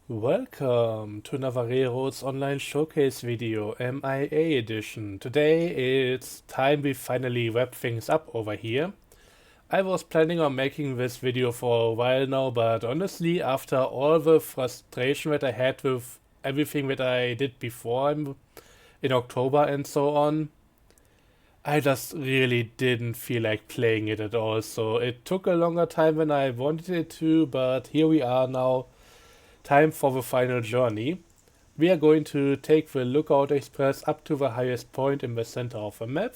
Welcome to Navarrero's online showcase video, M.I.A. edition. Today it's time we finally wrap things up over here. I was planning on making this video for a while now, but honestly, after all the frustration that I had with everything that I did before in October and so on, I just really didn't feel like playing it at all. So it took a longer time than I wanted it to, but here we are now. Time for the final journey. We are going to take the Lookout Express up to the highest point in the center of the map.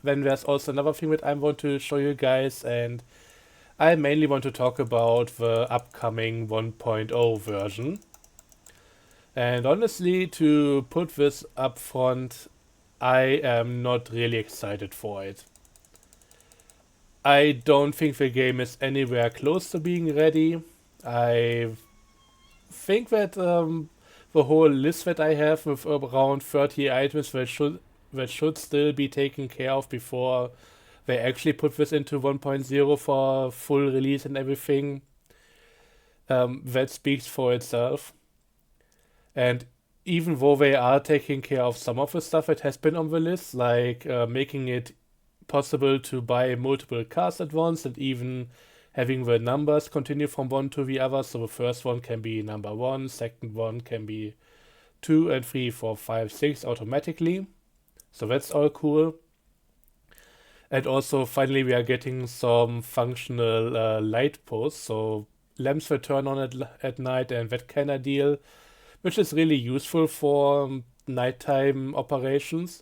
Then there's also another thing that I want to show you guys, and I mainly want to talk about the upcoming 1.0 version. And honestly, to put this up front, I am not really excited for it. I don't think the game is anywhere close to being ready. I think that the whole list that I have with around 30 items that should still be taken care of before they actually put this into 1.0 for full release and everything, that speaks for itself. And even though they are taking care of some of the stuff that has been on the list, like making it possible to buy multiple cars at once and even having the numbers continue from one to the other. So the first one can be number one, second one can be two and three, four, five, six automatically. So that's all cool. And also, finally, we are getting some functional light posts. So lamps will turn on at night and that kind of deal, which is really useful for nighttime operations.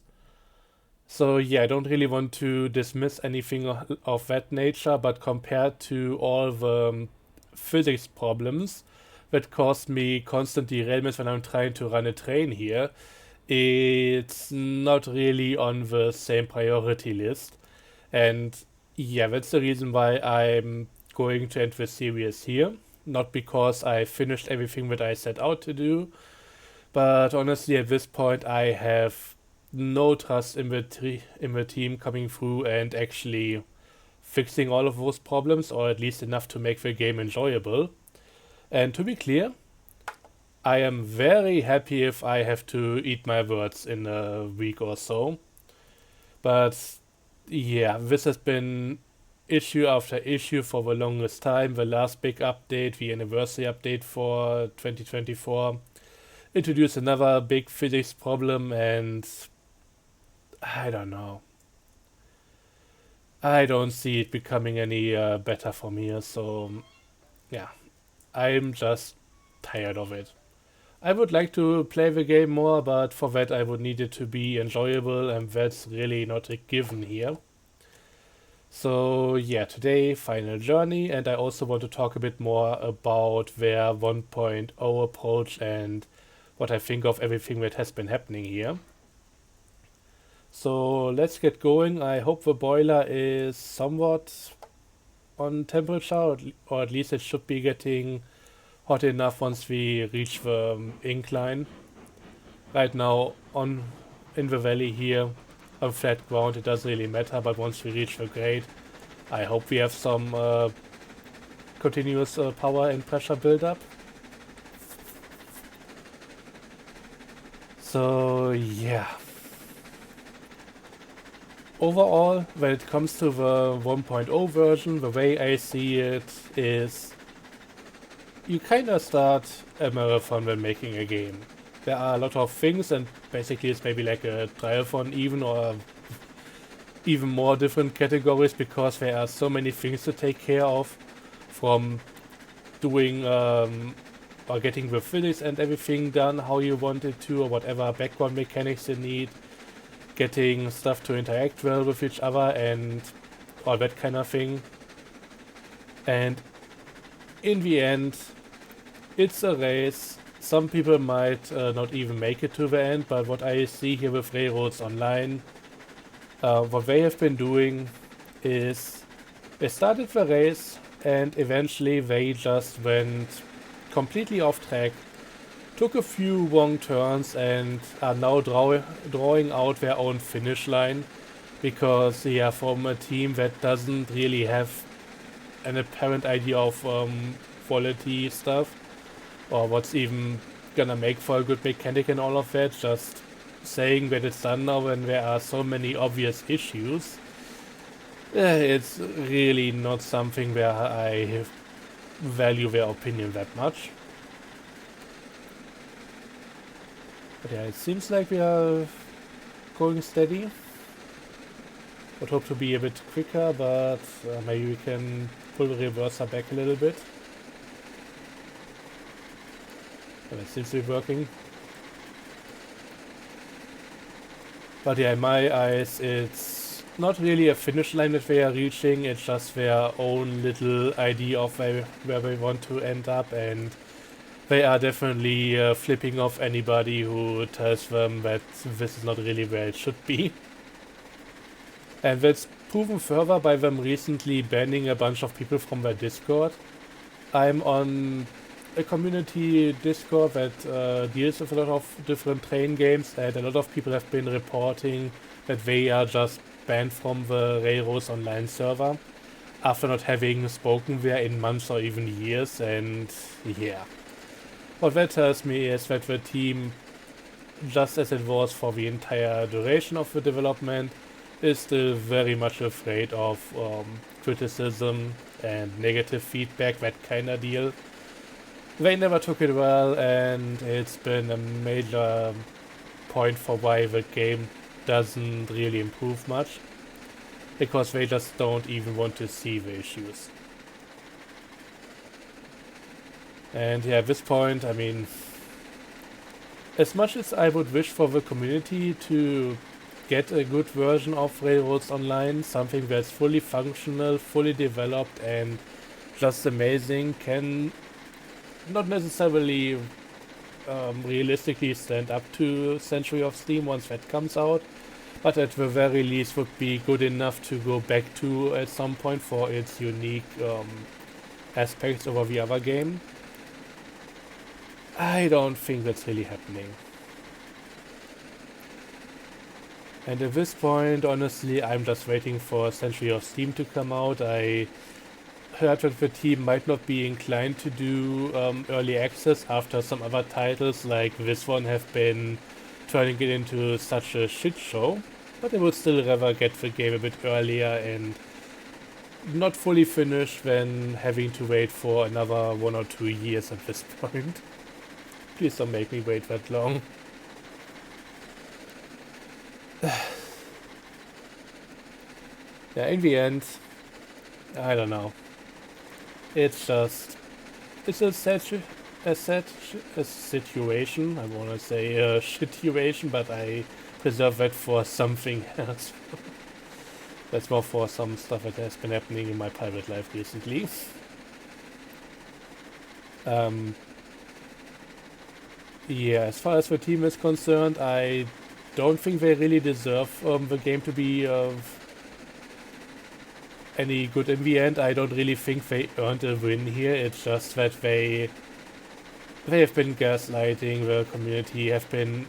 So yeah, I don't really want to dismiss anything of that nature, but compared to all the physics problems that cause me constant derailments when I'm trying to run a train here, it's not really on the same priority list. And yeah, that's the reason why I'm going to end the series here. Not because I finished everything that I set out to do, but honestly, at this point, I have no trust in the team coming through and actually fixing all of those problems, or at least enough to make the game enjoyable. And to be clear, I am very happy if I have to eat my words in a week or so. But yeah, this has been issue after issue for the longest time. The last big update, the anniversary update for 2024, introduced another big physics problem, and I don't know. I don't see it becoming any better from here, so yeah, I'm just tired of it. I would like to play the game more, but for that I would need it to be enjoyable, and that's really not a given here. So yeah, today final journey, and I also want to talk a bit more about their 1.0 approach and what I think of everything that has been happening here. So let's get going. I hope the boiler is somewhat on temperature, or at least it should be getting hot enough once we reach the incline. Right now, on in the valley here, on flat ground, it doesn't really matter, but once we reach the grade, I hope we have some continuous power and pressure buildup. So yeah, overall, when it comes to the 1.0 version, the way I see it is you kind of start a marathon when making a game. There are a lot of things, and basically it's maybe like a triathlon even, or even more different categories, because there are so many things to take care of, from doing or getting the physics and everything done how you want it to, or whatever background mechanics you need, getting stuff to interact well with each other and all that kind of thing. And in the end, it's a race. Some people might not even make it to the end, but what I see here with Railroads Online, what they have been doing is they started the race and eventually they just went completely off track, took a few wrong turns, and are now drawing out their own finish line, because yeah, from a team that doesn't really have an apparent idea of quality stuff, or what's even gonna make for a good mechanic and all of that. Just saying that it's done now when there are so many obvious issues, it's really not something where I value their opinion that much. But yeah, it seems like we are going steady. Would hope to be a bit quicker, but maybe we can pull the reverser back a little bit. And it seems to be working. But yeah, in my eyes, it's not really a finish line that they are reaching. It's just their own little idea of where they want to end up, and they are definitely flipping off anybody who tells them that this is not really where it should be. And that's proven further by them recently banning a bunch of people from their Discord. I'm on a community Discord that deals with a lot of different train games, and a lot of people have been reporting that they are just banned from the Railroads Online server after not having spoken there in months or even years. And yeah, what that tells me is that the team, just as it was for the entire duration of the development, is still very much afraid of criticism and negative feedback, that kind of deal. They never took it well, and it's been a major point for why the game doesn't really improve much, because they just don't even want to see the issues. And yeah, at this point, I mean, as much as I would wish for the community to get a good version of Railroads Online, something that's fully functional, fully developed, and just amazing, can not necessarily realistically stand up to Century of Steam once that comes out, but at the very least would be good enough to go back to at some point for its unique aspects over the other game. I don't think that's really happening. And at this point, honestly, I'm just waiting for Century of Steam to come out. I heard that the team might not be inclined to do early access after some other titles like this one have been turning it into such a shit show, but they would still rather get the game a bit earlier and not fully finished than having to wait for another 1 or 2 years at this point. Please don't make me wait that long. Yeah, in the end, I don't know. It's just, it's a a situation. I want to say a situation, but I preserve that for something else. That's more for some stuff that has been happening in my private life recently. Um, yeah, as far as the team is concerned, I don't think they really deserve the game to be any good in the end. I don't really think they earned a win here. It's just that they have been gaslighting the community, have been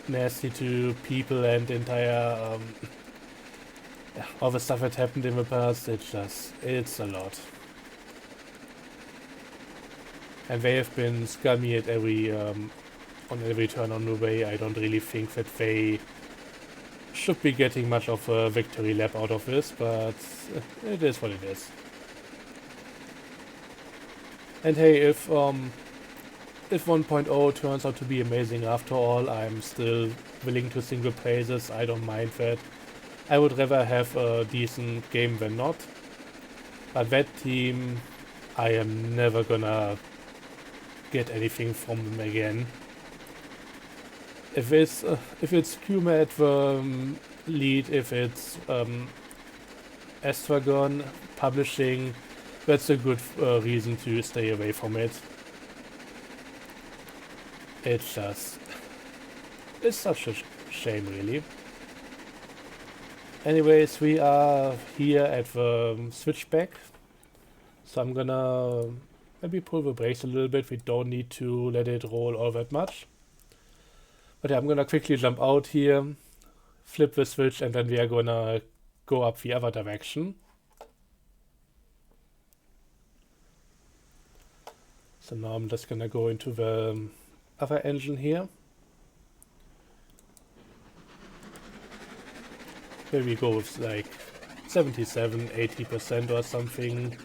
nasty to people and entire all the stuff that happened in the past. It's a lot. And they have been scummy at on every turn on the way. I don't really think that they should be getting much of a victory lap out of this, but it is what it is. And hey, if 1.0 turns out to be amazing after all, I'm still willing to sing the praises. I don't mind that. I would rather have a decent game than not. But that team, I am never gonna get anything from them again. If it's Kuma at the lead, if it's Estragon publishing, that's a good reason to stay away from it. It's just, it's such a shame, really. Anyways, we are here at the switchback, so I'm gonna maybe pull the brakes a little bit. We don't need to let it roll all that much. But yeah, I'm gonna quickly jump out here, flip the switch, and then we are gonna go up the other direction. So So now I'm just gonna go into the other engine here. Here we go with like 77, 80% or something.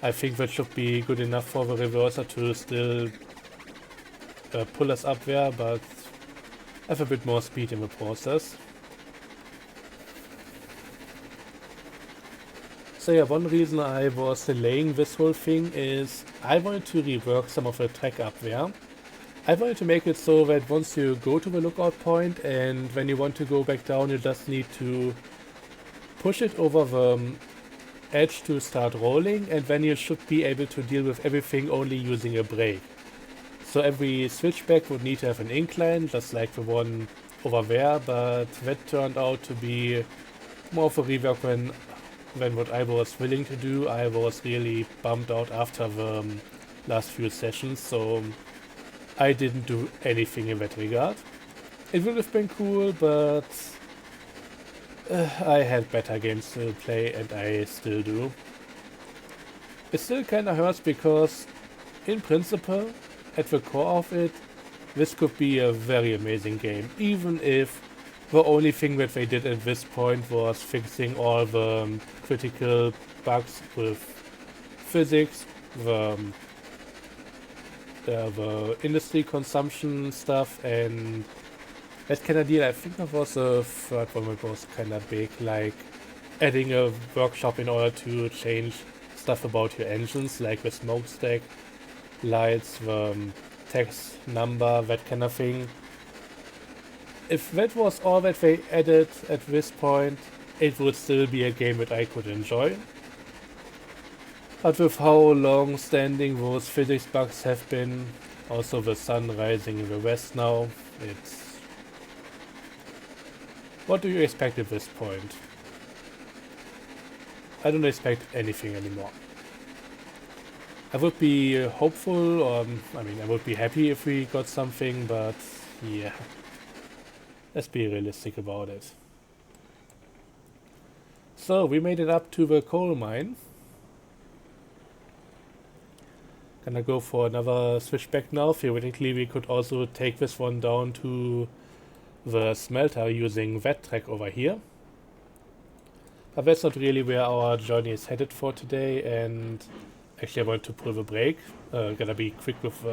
I think that should be good enough for the reverser to still pull us up there, but have a bit more speed in the process. So yeah, one reason I was delaying this whole thing is I wanted to rework some of the track up there. I wanted to make it so that once you go to the lookout point and when you want to go back down, you just need to push it over the edge to start rolling, and then you should be able to deal with everything only using a brake. So every switchback would need to have an incline, just like the one over there, but that turned out to be more of a rework than what I was willing to do. I was really bummed out after the last few sessions, so I didn't do anything in that regard. It would have been cool, but I had better games to play, and I still do. It still kinda hurts because, in principle, at the core of it, this could be a very amazing game, even if the only thing that they did at this point was fixing all the critical bugs with physics, the industry consumption stuff, and that kind of deal. I think that was the third one that was kind of big, like adding a workshop in order to change stuff about your engines, like the smokestack lights, the text number, that kind of thing. If that was all that they added at this point, it would still be a game that I could enjoy. But with how long standing those physics bugs have been, also the sun rising in the west now, it's... What do you expect at this point? I don't expect anything anymore. I would be hopeful, or I mean, I would be happy if we got something, but yeah. Let's be realistic about it. So, we made it up to the coal mine. Gonna go for another switchback now. Theoretically, we could also take this one down to the smelter using that track over here. But that's not really where our journey is headed for today, and actually I want to pull the brake. Gotta be quick with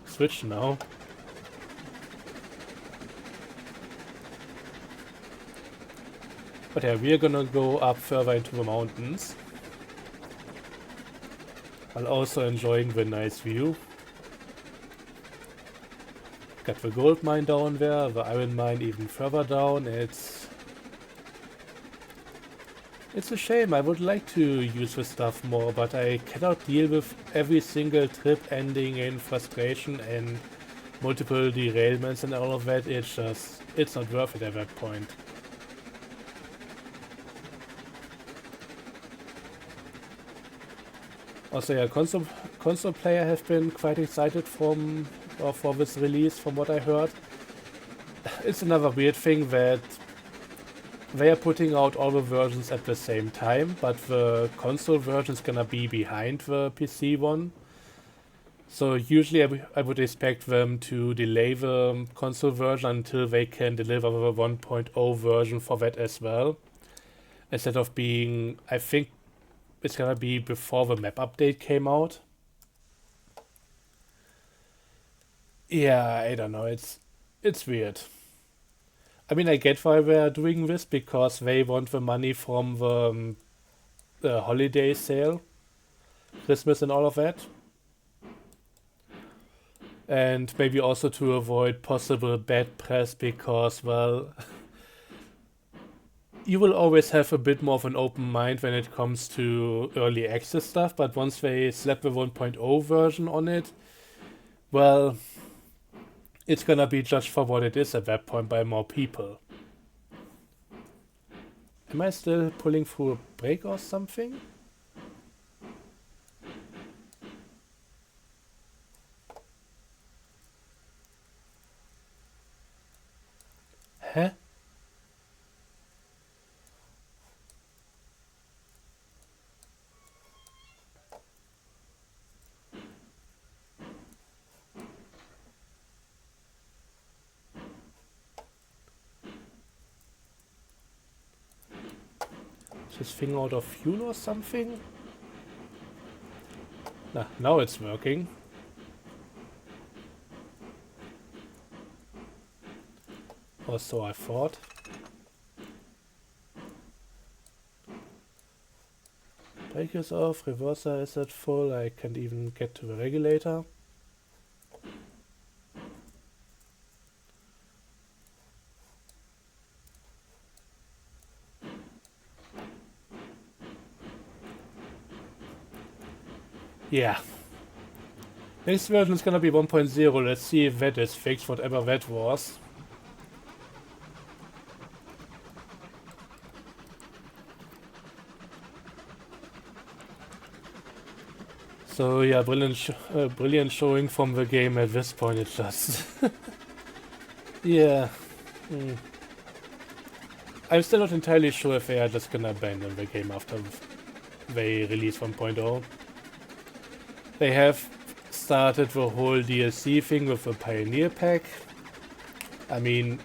switch now. But yeah, we're gonna go up further into the mountains, while also enjoying the nice view. Got the gold mine down there, the iron mine even further down. It's a shame. I would like to use this stuff more, but I cannot deal with every single trip ending in frustration and multiple derailments and all of that. It's not worth it at that point. Also, yeah, console player have been quite excited for this release, from what I heard. It's another weird thing that they are putting out all the versions at the same time, but the console version is gonna be behind the PC one. So usually I would expect them to delay the console version until they can deliver the 1.0 version for that as well. Instead of being, I think it's gonna be before the map update came out. Yeah, I don't know. It's weird. I mean, I get why they're doing this because they want the money from the holiday sale, Christmas and all of that. And maybe also to avoid possible bad press because, well, you will always have a bit more of an open mind when it comes to early access stuff, but once they slap the 1.0 version on it, well, it's gonna be judged for what it is at that point by more people. Am I still pulling through a break or something? Huh? Is this thing out of fuel or something? Nah, now it's working. Or so I thought. Brake is off, reverser is at full, I can't even get to the regulator. Yeah. Next version is gonna be 1.0, let's see if that is fixed, whatever that was. So yeah, brilliant showing from the game at this point, it's just... yeah. I'm still not entirely sure if they are just gonna abandon the game after they release 1.0. They have started the whole DLC thing with the Pioneer Pack. I mean,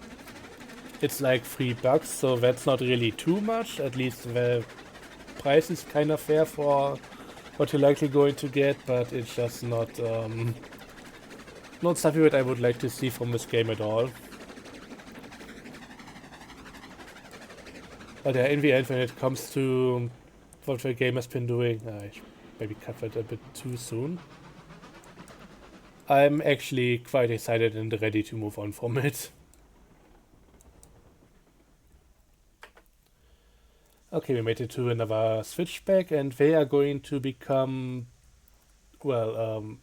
it's like $3, so that's not really too much. At least the price is kind of fair for what you're likely going to get, but it's just not something that I would like to see from this game at all. But yeah, in the end, when it comes to what the game has been doing, I maybe cut that a bit too soon. I'm actually quite excited and ready to move on from it. Okay, we made it to another switchback, and they are going to become, well,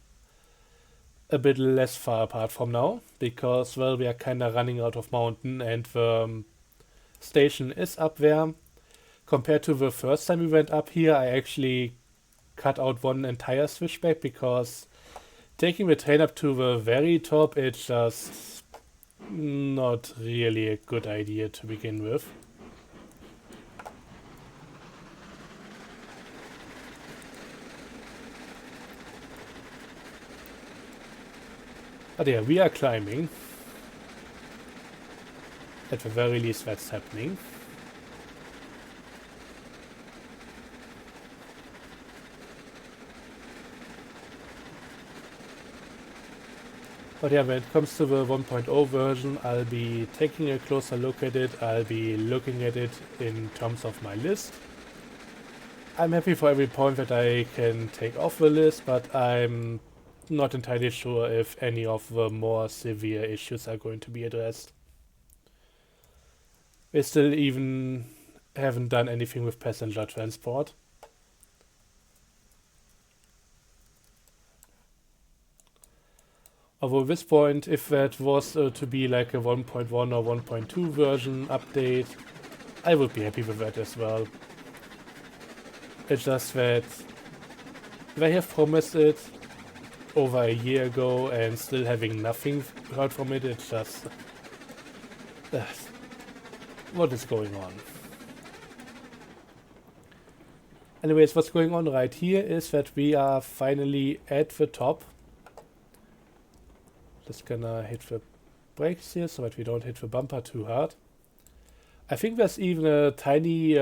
a bit less far apart from now, because, well, we are kind of running out of mountain, and the station is up there. Compared to the first time we went up here, I actually cut out one entire switchback, because taking the train up to the very top, it's just not really a good idea to begin with. But yeah, we are climbing. At the very least, that's happening. But yeah, when it comes to the 1.0 version, I'll be taking a closer look at it. I'll be looking at it in terms of my list. I'm happy for every point that I can take off the list, but I'm not entirely sure if any of the more severe issues are going to be addressed. We still even haven't done anything with passenger transport. Although at this point, if that was to be like a 1.1 or 1.2 version update, I would be happy with that as well. It's just that they have promised it over a year ago, and still having nothing heard from it, it's just... what is going on? Anyways, what's going on right here is that we are finally at the top. Just gonna hit the brakes here so that we don't hit the bumper too hard. I think there's even a tiny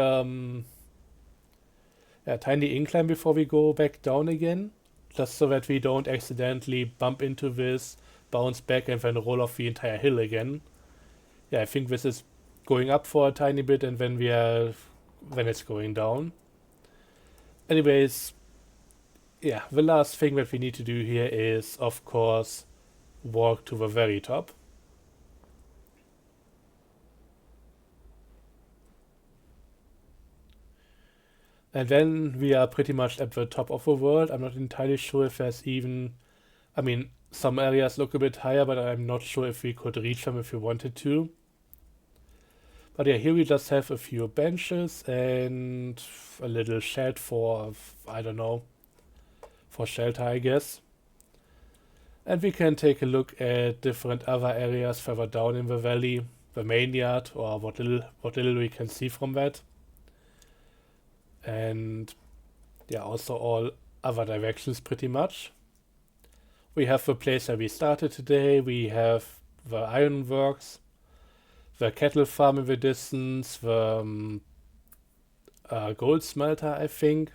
tiny incline before we go back down again, just so that we don't accidentally bump into this, bounce back, and then roll off the entire hill again. Yeah, I think this is going up for a tiny bit, and then it's going down. Anyways, yeah, the last thing that we need to do here is, of course, walk to the very top. And then we are pretty much at the top of the world. I'm not entirely sure if there's even... I mean, some areas look a bit higher, but I'm not sure if we could reach them if we wanted to. But yeah, here we just have a few benches and a little shed for, I don't know, for shelter, I guess. And we can take a look at different other areas further down in the valley, the main yard, or what little we can see from that. And yeah, also all other directions pretty much. We have the place where we started today, we have the ironworks, the cattle farm in the distance, the gold smelter, I think.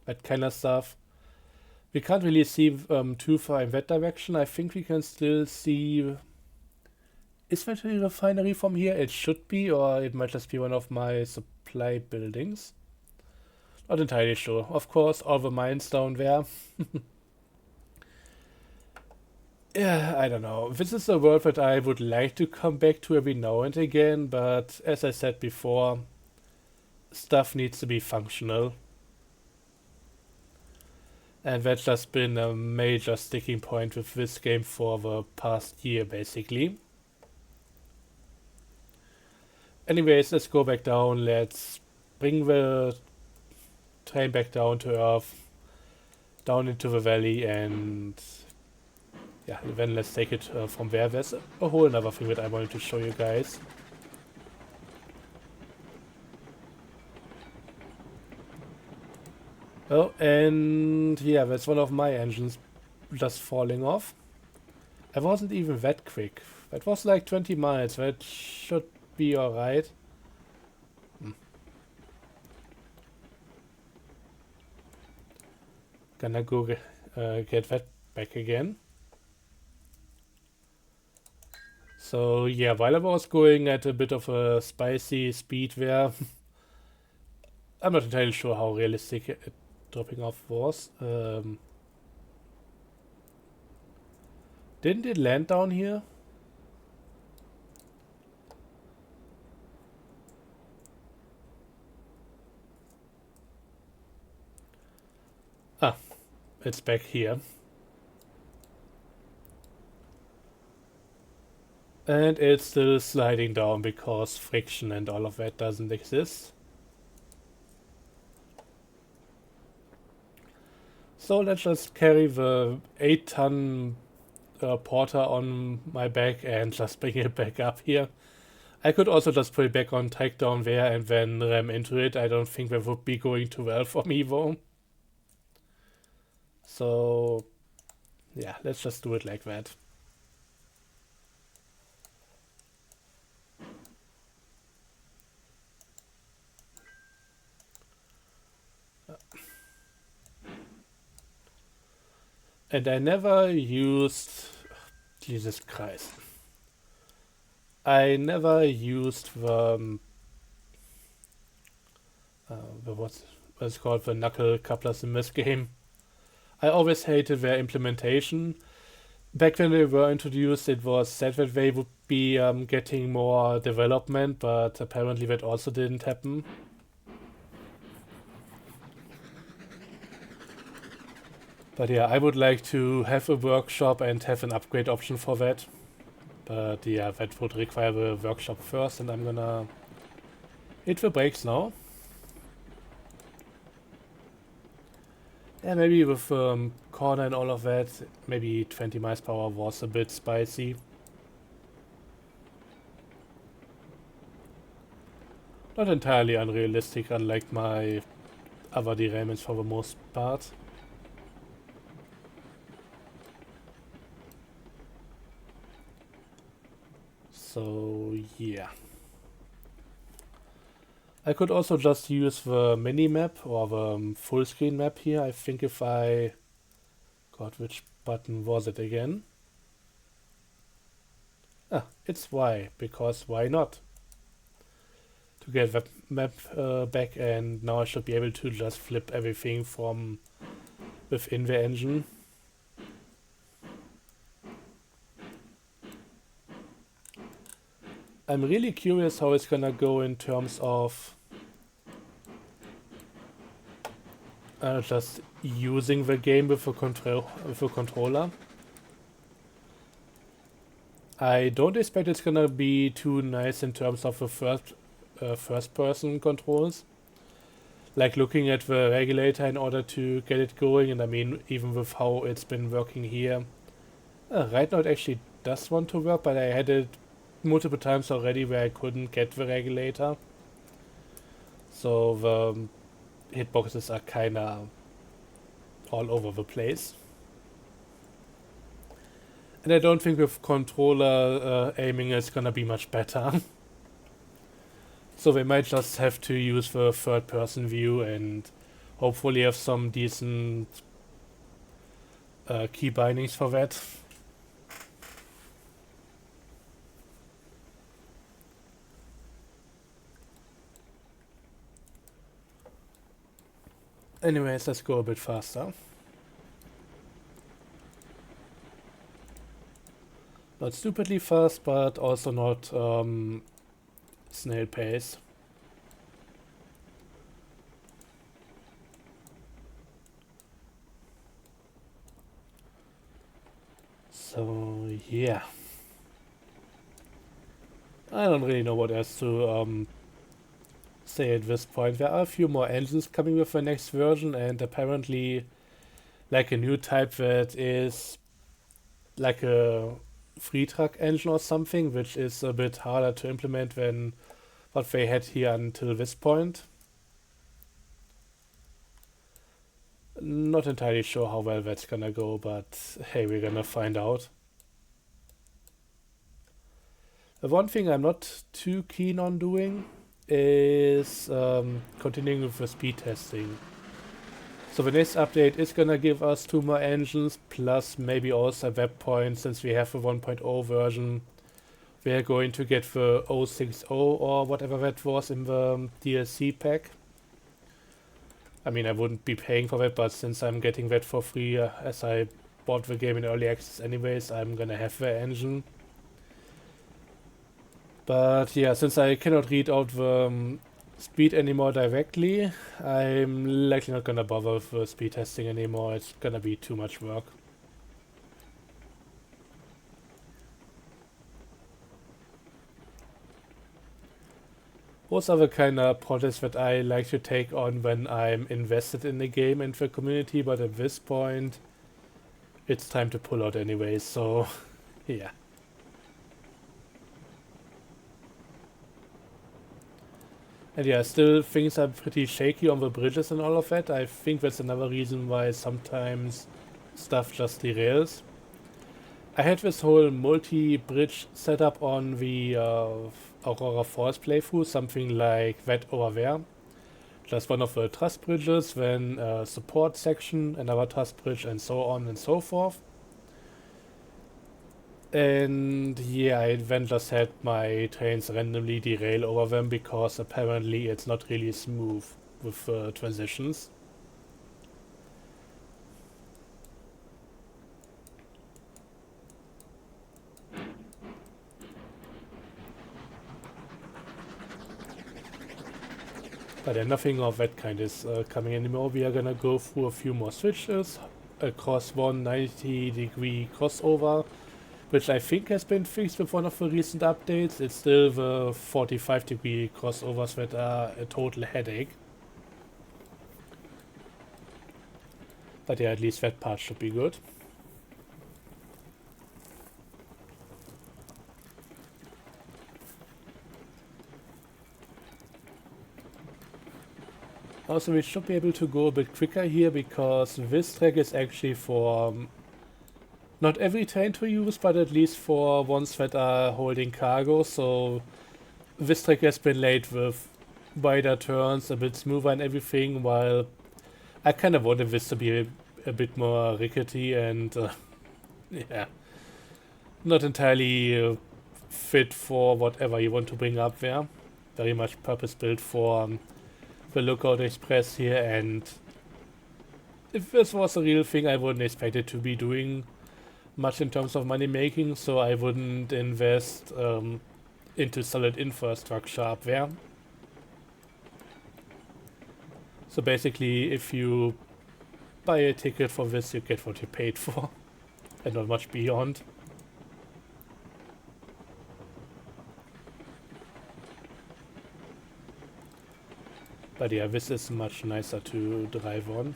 That kind of stuff. We can't really see too far in that direction. I think we can still see. Is that a refinery from here? It should be, or it might just be one of my supply buildings. Not entirely sure. Of course, all the mines down there. Yeah, I don't know. This is a world that I would like to come back to every now and again, but as I said before, stuff needs to be functional. And that's just been a major sticking point with this game for the past year, basically. Anyways, let's go back down. Let's bring the train back down to Earth, down into the valley, and yeah, then let's take it from there. There's a whole another thing that I wanted to show you guys. Oh, and yeah, that's one of my engines just falling off. I wasn't even that quick. That was like 20 miles. That should be alright. Gonna go get that back again. So yeah, while I was going at a bit of a spicy speed there, I'm not entirely sure how realistic it dropping off was. Didn't it land down here? Ah, it's back here. And it's still sliding down because friction and all of that doesn't exist. So let's just carry the 8-ton porter on my back and just bring it back up here. I could also just put it back on track down there and then ram into it. I don't think that would be going too well for me though. So yeah, let's just do it like that. And I never used... Jesus Christ. I never used what's it called, the knuckle couplers in this game. I always hated their implementation. Back when they were introduced, it was said that they would be getting more development, but apparently that also didn't happen. But yeah, I would like to have a workshop and have an upgrade option for that. But yeah, that would require the workshop first, and I'm gonna hit the brakes now. Yeah, maybe with corner and all of that, maybe 20 miles per hour was a bit spicy. Not entirely unrealistic, unlike my other derailments for the most part. So yeah. I could also just use the mini map or the full screen map here. I think if I... God, which button was it again? Ah, it's Y, because why not? To get that map back, and now I should be able to just flip everything from within the engine. I'm really curious how it's gonna go in terms of just using the game with a controller. I don't expect it's gonna be too nice in terms of the first person controls. Like looking at the regulator in order to get it going, and I mean even with how it's been working here. Right now it actually does want to work, but I had it multiple times already where I couldn't get the regulator. So the hitboxes are kinda all over the place. And I don't think with controller aiming it's gonna be much better. So we might just have to use the third person view and hopefully have some decent key bindings for that. Anyways, let's go a bit faster. Not stupidly fast, but also not snail pace. So yeah, I don't really know what else to say at this point. There are a few more engines coming with the next version, and apparently like a new type that is like a free truck engine or something, which is a bit harder to implement than what they had here until this point. Not entirely sure how well that's gonna go, but hey, we're gonna find out. The one thing I'm not too keen on doing is continuing with the speed testing. So the next update is gonna give us 2 more engines, plus maybe also at that point, since we have the 1.0 version, we're going to get the 060 or whatever that was in the DLC pack. I mean, I wouldn't be paying for that, but since I'm getting that for free, as I bought the game in early access anyways, I'm gonna have the engine. But yeah, since I cannot read out the speed anymore directly, I'm likely not gonna bother with the speed testing anymore. It's gonna be too much work. Those are the kind of projects that I like to take on when I'm invested in the game and the community, but at this point, it's time to pull out anyway, so yeah. And yeah, still things are pretty shaky on the bridges and all of that. I think that's another reason why sometimes stuff just derails. I had this whole multi-bridge setup on the Aurora Falls playthrough, something like that over there. Just one of the truss bridges, then a support section, another truss bridge, and so on and so forth. And yeah, I then just had my trains randomly derail over them because apparently it's not really smooth with transitions. But yeah, nothing of that kind is coming anymore. We are gonna go through a few more switches across 190-degree crossover, which I think has been fixed with one of the recent updates. It's still the 45-degree crossovers that are a total headache. But yeah, at least that part should be good. Also, we should be able to go a bit quicker here because this track is actually for not every train to use, but at least for ones that are holding cargo. So this track has been laid with wider turns, a bit smoother and everything, while I kind of wanted this to be a bit more rickety and yeah, not entirely fit for whatever you want to bring up there. Very much purpose built for the Lookout Express here, and if this was a real thing, I wouldn't expect it to be doing much in terms of money making, so I wouldn't invest into solid infrastructure up there. So basically, if you buy a ticket for this, you get what you paid for, and not much beyond. But yeah, this is much nicer to drive on.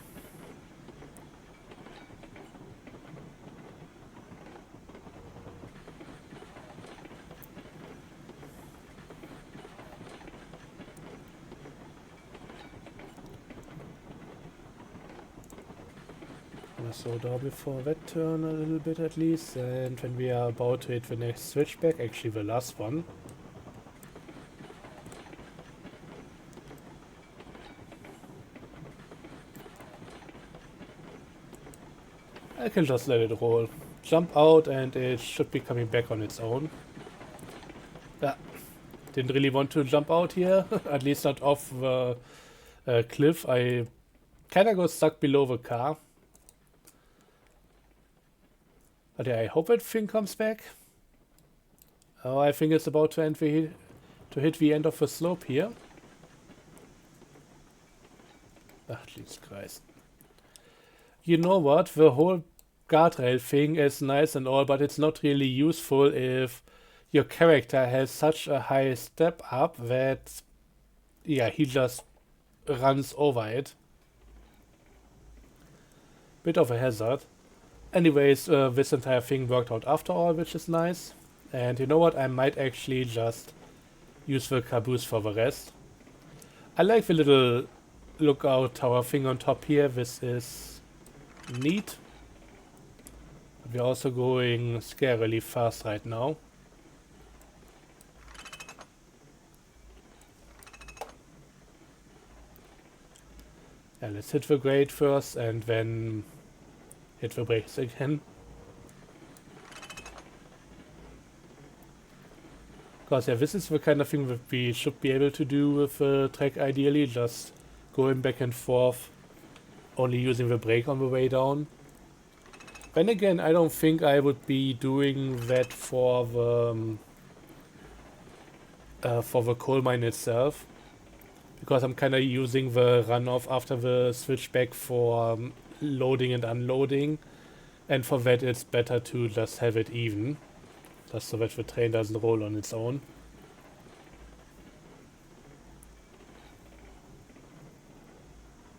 Gonna slow down before that turn a little bit at least, and when we are about to hit the next switchback, actually the last one. I can just let it roll. Jump out and it should be coming back on its own. Yeah, didn't really want to jump out here, at least not off the cliff. I kinda got stuck below the car. But yeah, I hope that thing comes back. Oh, I think it's about to hit the end of the slope here. Ah, Jesus Christ. You know what? The whole guardrail thing is nice and all, but it's not really useful if your character has such a high step up that, yeah, he just runs over it. Bit of a hazard. Anyways, this entire thing worked out after all, which is nice. And you know what? I might actually just use the caboose for the rest. I like the little lookout tower thing on top here. This is neat. We're also going scarily fast right now. Yeah, let's hit the grate first and then hit the brakes again. Because yeah, this is the kind of thing that we should be able to do with the track ideally, just going back and forth, only using the brake on the way down. Then again, I don't think I would be doing that for the coal mine itself, because I'm kind of using the runoff after the switchback for loading and unloading, and for that it's better to just have it even, just so that the train doesn't roll on its own.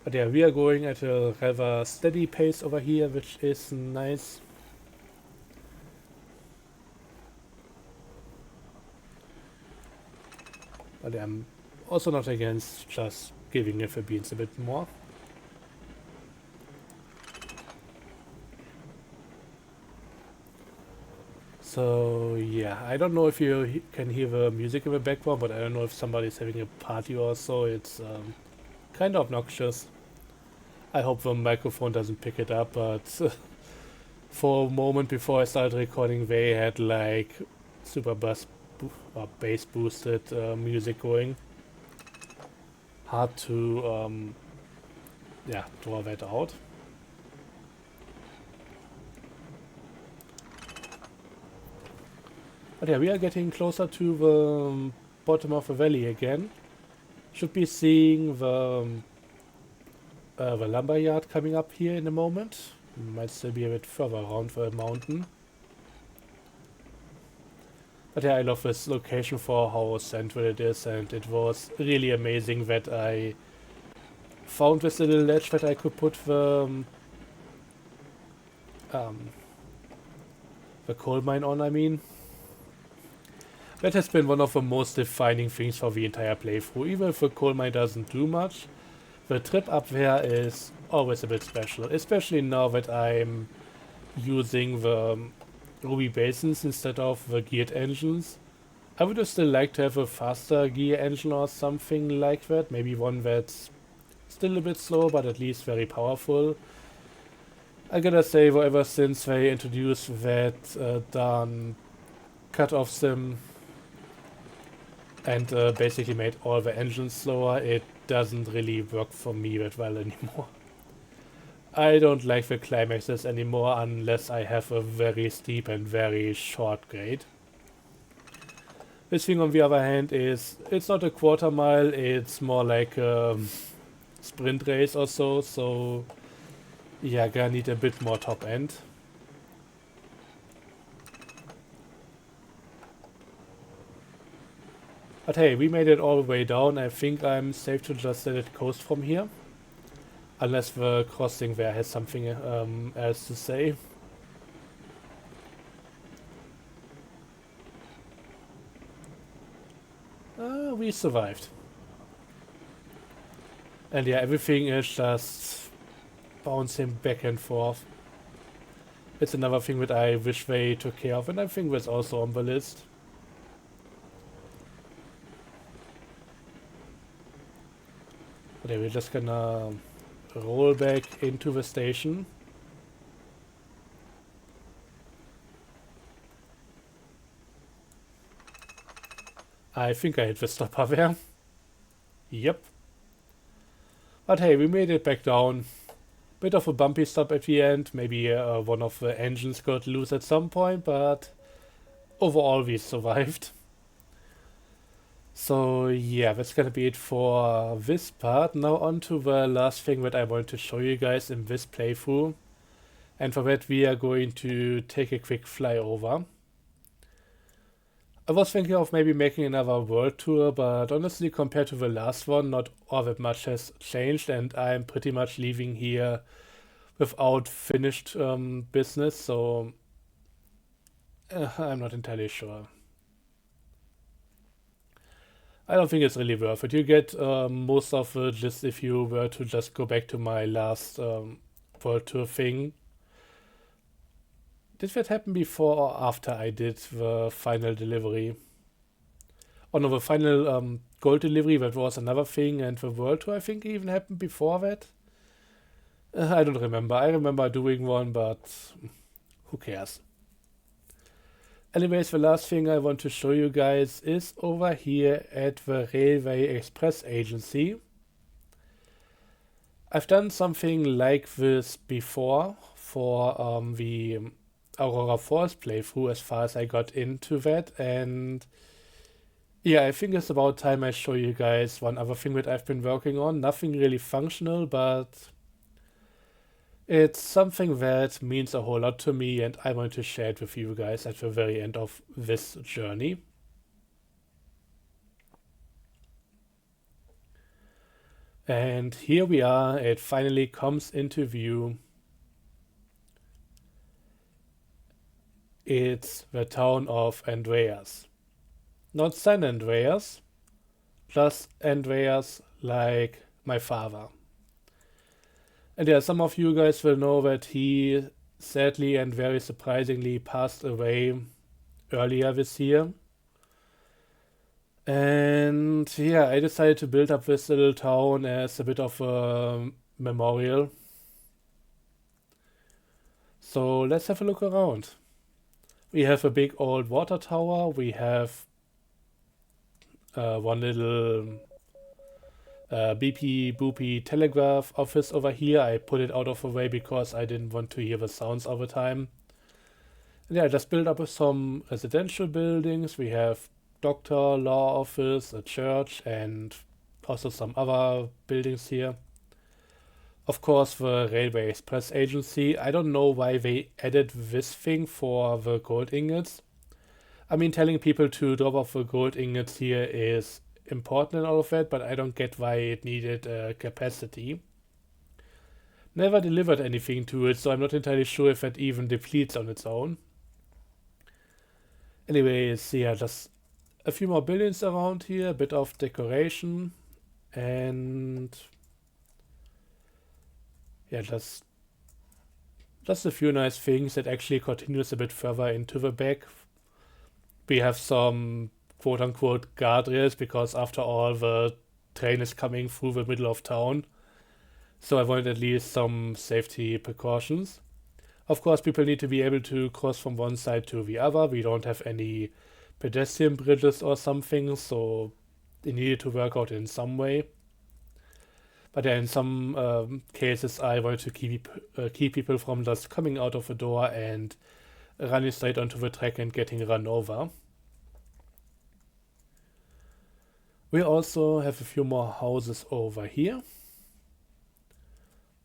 But yeah, we are going at a rather steady pace over here, which is nice. But yeah, I'm also not against just giving it the beans a bit more. So yeah, I don't know if you can hear the music in the background, but I don't know if somebody's having a party or so. It's kind of obnoxious. I hope the microphone doesn't pick it up, but for a moment before I started recording, they had like super bass boosted music going. Hard to yeah, draw that out. But yeah, we are getting closer to the bottom of the valley again. Should be seeing the lumber yard coming up here in a moment. Might still be a bit further around the mountain. But yeah, I love this location for how central it is, and it was really amazing that I found this little ledge that I could put the coal mine on, I mean. That has been one of the most defining things for the entire playthrough. Even if the coal mine doesn't do much, the trip up there is always a bit special. Especially now that I'm using the ruby basins instead of the geared engines. I would have still liked to have a faster gear engine or something like that. Maybe one that's still a bit slow, but at least very powerful. I gotta say, ever since they introduced that darn cut-off sim and basically made all the engines slower, it doesn't really work for me that well anymore. I don't like the climaxes anymore unless I have a very steep and very short grade. This thing on the other hand is, it's not a quarter mile, it's more like a sprint race or so, so yeah, gonna need a bit more top end. But hey, we made it all the way down. I think I'm safe to just let it coast from here. Unless the crossing there has something else to say. We survived. And yeah, everything is just bouncing back and forth. It's another thing that I wish they took care of, and I think that's also on the list. Okay, we're just gonna roll back into the station. I think I hit the stopper there. Yep. But hey, we made it back down. Bit of a bumpy stop at the end. Maybe one of the engines got loose at some point, but overall we survived. So yeah, that's gonna be it for this part. Now on to the last thing that I want to show you guys in this playthrough. And for that we are going to take a quick flyover. I was thinking of maybe making another world tour, but honestly compared to the last one, not all that much has changed and I'm pretty much leaving here without finished business, so I'm not entirely sure. I don't think it's really worth it. You get most of it just if you were to just go back to my last World Tour thing. Did that happen before or after I did the final delivery? Oh no, the final gold delivery, that was another thing, and the World Tour I think even happened before that. I don't remember. I remember doing one, but who cares? Anyways, the last thing I want to show you guys is over here at the Railway Express Agency. I've done something like this before for the Aurora Falls playthrough as far as I got into that, and yeah, I think it's about time I show you guys one other thing that I've been working on. Nothing really functional, but it's something that means a whole lot to me and I want to share it with you guys at the very end of this journey. And here we are, it finally comes into view. It's the town of Andreas. Not San Andreas, just Andreas like my father. And yeah, some of you guys will know that he sadly and very surprisingly passed away earlier this year. And yeah, I decided to build up this little town as a bit of a memorial. So let's have a look around. We have a big old water tower. We have one little beepy boopy telegraph office over here. I put it out of the way because I didn't want to hear the sounds all the time. And yeah, I just built up some residential buildings. We have doctor, law office, a church, and also some other buildings here. Of course, the Railway Express Agency. I don't know why they added this thing for the gold ingots. I mean, telling people to drop off the gold ingots here is important and all of that, but I don't get why it needed capacity. Never delivered anything to it, so I'm not entirely sure if it even depletes on its own. Anyways, yeah, just a few more buildings around here, a bit of decoration, and yeah, just a few nice things that actually continues a bit further into the back. We have some quote-unquote guardrails because after all the train is coming through the middle of town. So I wanted at least some safety precautions. Of course, people need to be able to cross from one side to the other. We don't have any pedestrian bridges or something, so they needed to work out in some way. But yeah, in some cases, I wanted to keep people from just coming out of the door and running straight onto the track and getting run over. We also have a few more houses over here.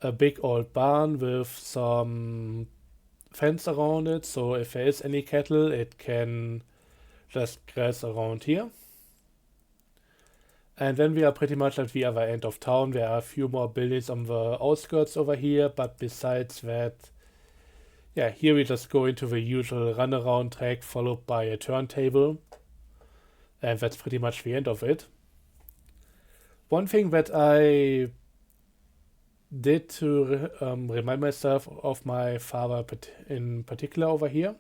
A big old barn with some fence around it, so if there is any cattle, it can just graze around here. And then we are pretty much at the other end of town. There are a few more buildings on the outskirts over here, but besides that, yeah, here we just go into the usual runaround track followed by a turntable. And that's pretty much the end of it. One thing that I did to remind myself of my father in particular over here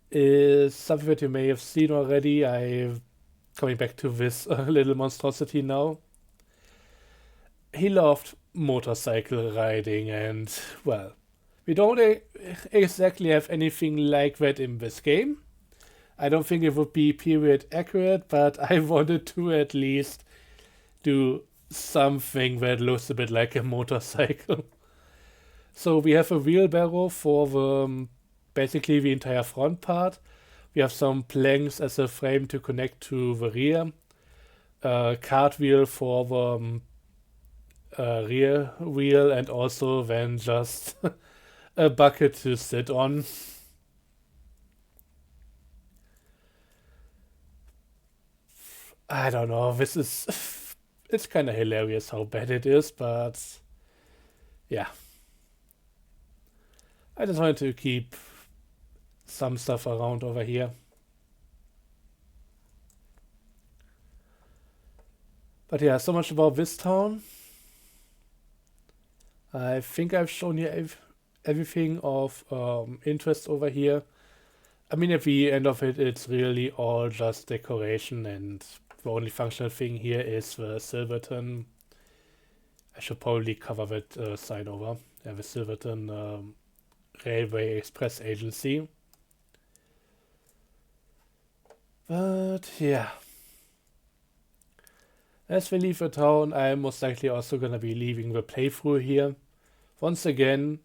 is something that you may have seen already. I'm coming back to this little monstrosity now. He loved motorcycle riding, and well, we don't exactly have anything like that in this game. I don't think it would be period accurate, but I wanted to at least do something that looks a bit like a motorcycle. So we have a wheelbarrow for basically the entire front part. We have some planks as a frame to connect to the rear. A cartwheel for the rear wheel, and also then just a bucket to sit on. I don't know. This is it's kind of hilarious how bad it is, but yeah, I just wanted to keep some stuff around over here. But yeah, so much about this town. I think I've shown you everything of interest over here. I mean, at the end of it, it's really all just decoration, and the only functional thing here is the Silverton. I should probably cover that sign over. Yeah, the Silverton Railway Express Agency. But yeah, as we leave the town, I'm most likely also gonna be leaving the playthrough here. Once again,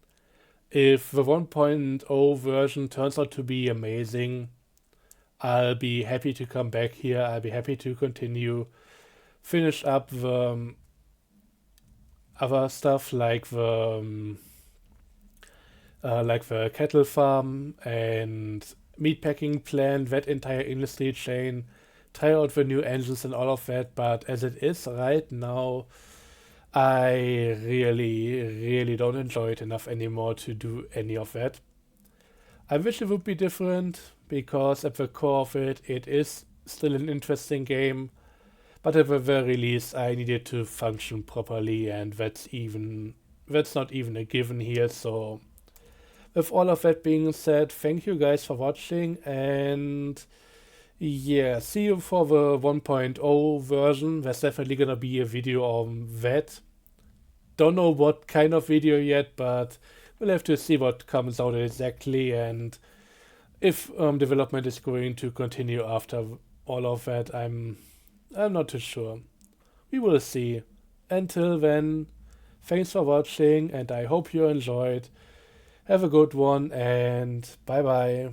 if the 1.0 version turns out to be amazing, I'll be happy to come back here. I'll be happy to continue, finish up the other stuff like the cattle farm and meatpacking plant, that entire industry chain, try out the new engines and all of that. But as it is right now, I really, really don't enjoy it enough anymore to do any of that. I wish it would be different because at the core of it, it is still an interesting game. But at the very least, I need it to function properly, and that's not even a given here. So, with all of that being said, thank you guys for watching, and yeah, see you for the 1.0 version. There's definitely gonna be a video on that. Don't know what kind of video yet, but we'll have to see what comes out exactly, and if development is going to continue after all of that. I'm not too sure. We will see. Until then, thanks for watching, and I hope you enjoyed. Have a good one, and bye bye.